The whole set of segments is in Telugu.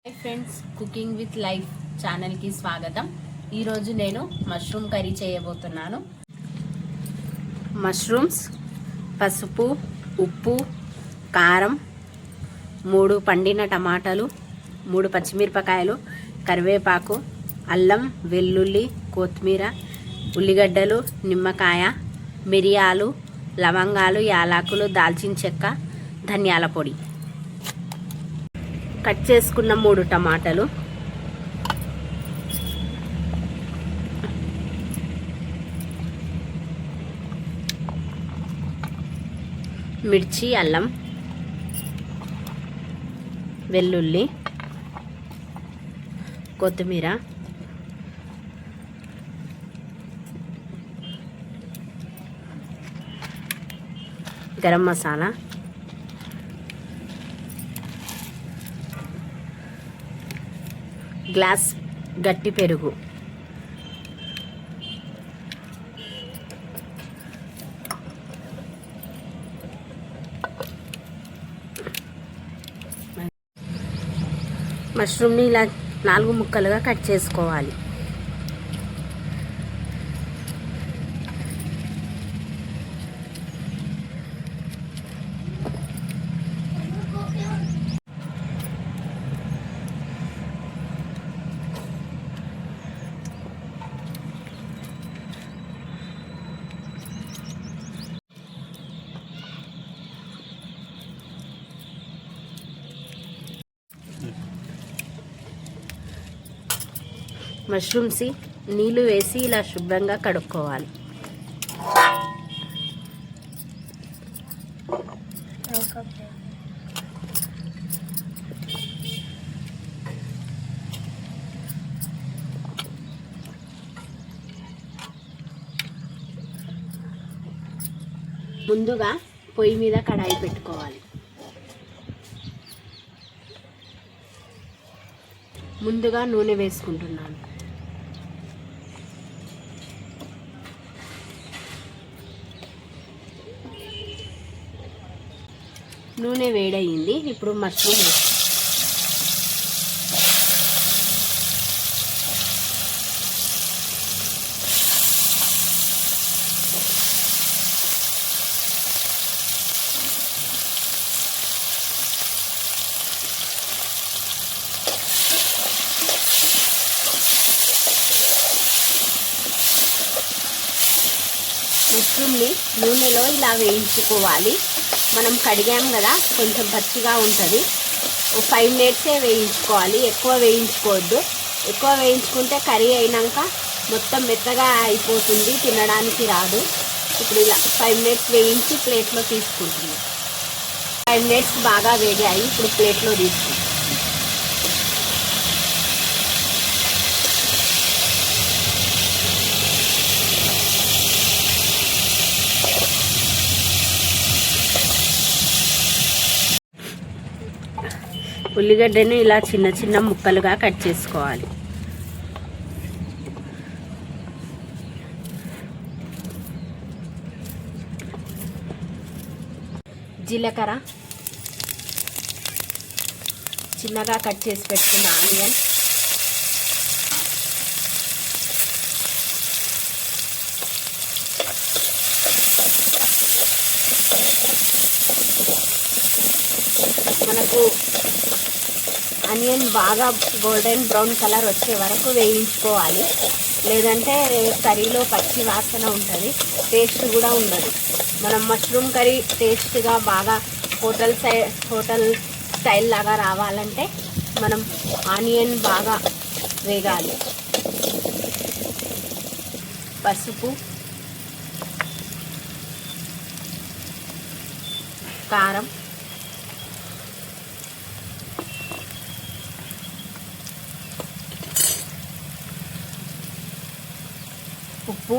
Hi friends, cooking with life ఛానల్కి స్వాగతం. ఈరోజు నేను మష్రూమ్ కర్రీ చేయబోతున్నాను. మష్రూమ్స్, పసుపు, ఉప్పు, కారం, 3 పండిన టమాటాలు, 3 పచ్చిమిరపకాయలు, కరివేపాకు, అల్లం, వెల్లుల్లి, కొత్తిమీర, ఉల్లిగడ్డలు, నిమ్మకాయ, మిరియాలు, లవంగాలు, యాలకులు, దాల్చిన చెక్క, ధనియాల పొడి. కట్ చేసుకున్న 3 టమాటాలు, మిర్చి, అల్లం, వెల్లుల్లి, కొత్తిమీర, గరం మసాలా, గ్లాస్ గట్టి పెరుగు, మష్రూమ్ని ఇలా 4 ముక్కలుగా కట్ చేసుకోవాలి. మష్రూమ్స్ నీళ్ళు వేసి ఇలా శుభ్రంగా కడుక్కోవాలి. ముందుగా పొయ్యి మీద కడాయి పెట్టుకోవాలి. ముందుగా నూనె వేసుకుంటున్నాను. నూనె వేడయింది. ఇప్పుడు మష్రూమ్ మష్రూమ్ని నూనెలో ఇలా వేయించుకోవాలి. మనం కడిగాం కదా, కొంచెం పచ్చిగా ఉంటుంది. 5 మినిట్సే వేయించుకోవాలి, ఎక్కువ వేయించుకోవద్దు. ఎక్కువ వేయించుకుంటే కర్రీ అయినాక మొత్తం మెత్తగా అయిపోతుంది, తినడానికి రాదు. ఇప్పుడు ఇలా 5 మినిట్స్ వేయించి ప్లేట్లో తీసుకుంటున్నాం. 5 మినిట్స్ బాగా వేగాయి. ఇప్పుడు ప్లేట్లో తీసుకుంటాం. ఉల్లిగడ్డను ఇలా చిన్న చిన్న ముక్కలుగా కట్ చేసుకోవాలి. జీలకర్ర, చిన్నగా కట్ చేసి పెట్టుకున్న ఆనియన్, మనకు ఆనియన్ బాగా గోల్డెన్ బ్రౌన్ కలర్ వచ్చే వరకు వేయించుకోవాలి. లేదంటే కర్రీలో పచ్చి వాసన ఉంటుంది, టేస్ట్ కూడా ఉండదు. మనం మష్రూమ్ కర్రీ టేస్ట్గా బాగా హోటల్ స్టైల్ లాగా రావాలంటే మనం ఆనియన్ బాగా వేగాలి. పసుపు, కారం, ఉప్పు,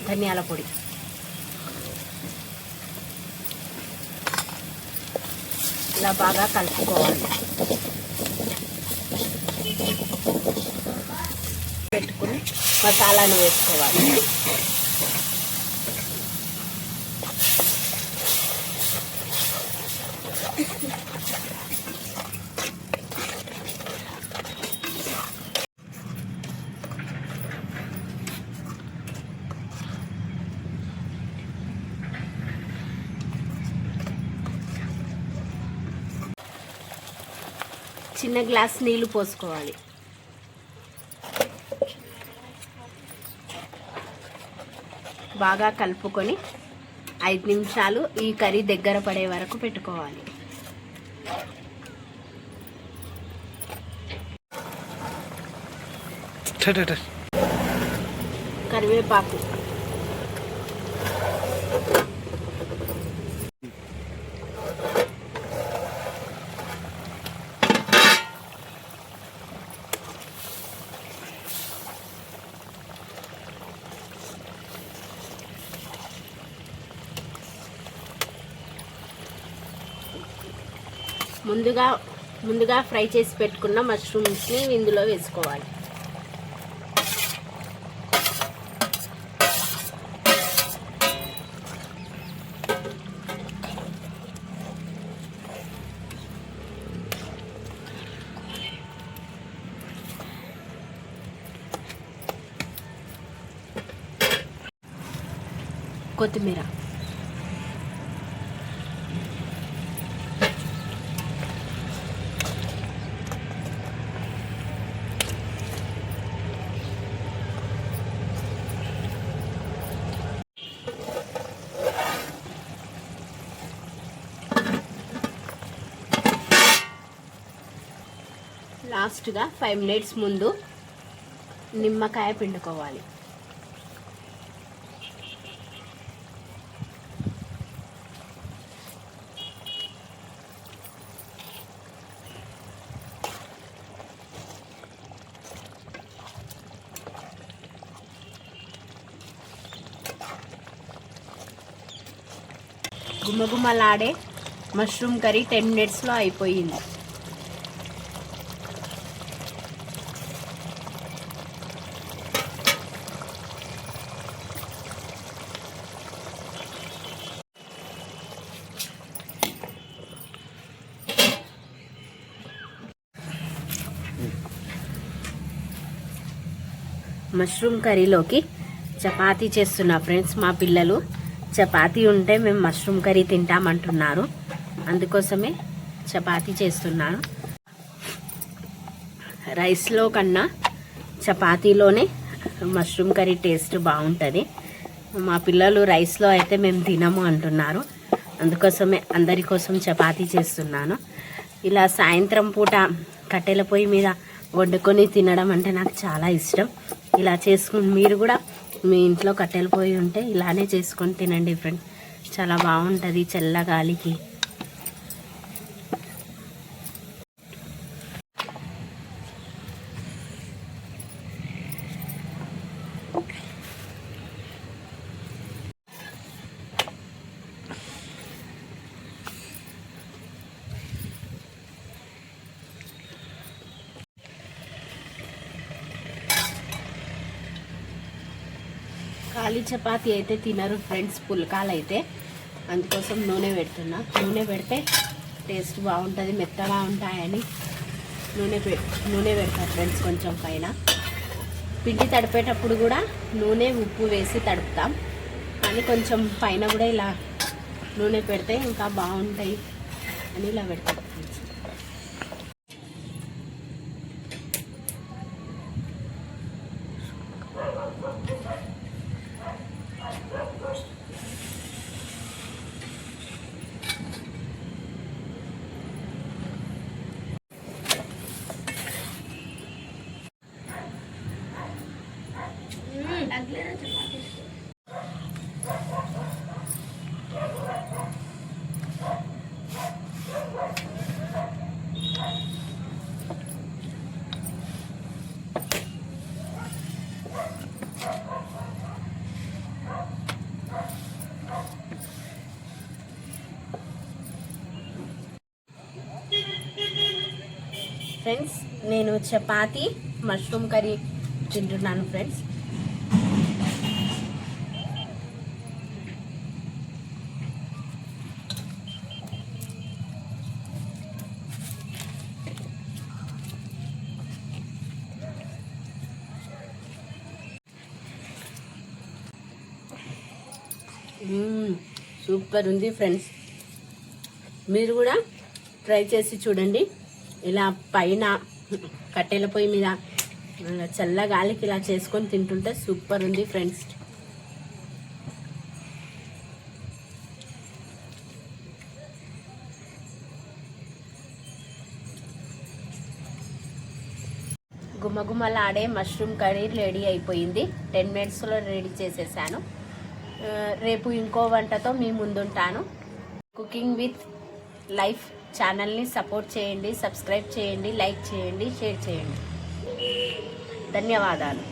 ధనియాల పొడి. ఇలా బాగా కలుపుకోవాలి. పెట్టుకుని మసాలాను వేసుకోవాలి. చిన్న గ్లాస్ నీళ్లు పోసుకోవాలి. బాగా కలుపుకొని 5 నిమిషాలు ఈ కర్రీ దగ్గర పడే వరకు పెట్టుకోవాలి. కరివేపాకు, ముందుగా ఫ్రై చేసి పెట్టుకున్న మష్రూమ్స్ని ఇందులో వేసుకోవాలి. కొత్తిమీర, లాస్ట్గా 5 మినిట్స్ ముందు నిమ్మకాయ పిండుకోవాలి. గుమగుమలాడే మష్రూమ్ కర్రీ 10 మినిట్స్లో అయిపోయింది. మష్రూమ్ కర్రీలోకి చపాతీ చేస్తున్నా ఫ్రెండ్స్. మా పిల్లలు చపాతీ ఉంటే మేము మష్రూమ్ కర్రీ తింటామంటున్నారు, అందుకోసమే చపాతీ చేస్తున్నాను. రైస్లో కన్నా చపాతీలోనే మష్రూమ్ కర్రీ టేస్ట్ బాగుంటుంది. మా పిల్లలు రైస్లో అయితే మేము తినము అంటున్నారు, అందుకోసమే అందరి కోసం చపాతీ చేస్తున్నాను. ఇలా సాయంత్రం పూట కట్టెల పొయ్యి మీద వండుకొని తినడం అంటే నాకు చాలా ఇష్టం. ఇలా చేసుకుని మీరు కూడా మీ ఇంట్లో కట్టెల పొయ్యి ఉంటే ఇలానే చేసుకొని తినండి ఫ్రెండ్, చాలా బాగుంటుంది చల్లగాలికి. ఖాళీ చపాతీ అయితే తినరు ఫ్రెండ్స్, పుల్కాలు అయితే, అందుకోసం నూనె పెడుతున్నా. నూనె పెడితే టేస్ట్ బాగుంటుంది, మెత్తగా ఉంటాయని నూనె పెడతా ఫ్రెండ్స్. కొంచెం పైన పిండి తడిపేటప్పుడు కూడా నూనె ఉప్పు వేసి తడుపుతాం, కానీ కొంచెం పైన కూడా ఇలా నూనె పెడితే ఇంకా బాగుంటాయి అని ఇలా పెడతాం ఫ్రెండ్స్. ఫ్రెండ్స్ నేను చపాతీ మష్రూమ్ కర్రీ తింటున్నాను ఫ్రెండ్స్. సూపర్ ఉంది ఫ్రెండ్స్. మీరు కూడా ట్రై చేసి చూడండి. ఇలా పైన కట్టెల పొయ్యి మీద చల్ల గాలికి ఇలా చేసుకొని తింటుంటే సూపర్ ఉంది ఫ్రెండ్స్. గుమగుమలాడే మష్రూమ్ కర్రీ రెడీ అయిపోయింది. 10 మినిట్స్లో రెడీ చేసేసాను. రేపు ఇంకో వంటతో మీ ముందుంటాను. కుకింగ్ విత్ లైఫ్ ఛానల్ని సపోర్ట్ చేయండి, సబ్స్క్రైబ్ చేయండి, లైక్ చేయండి, షేర్ చేయండి. ధన్యవాదాలు.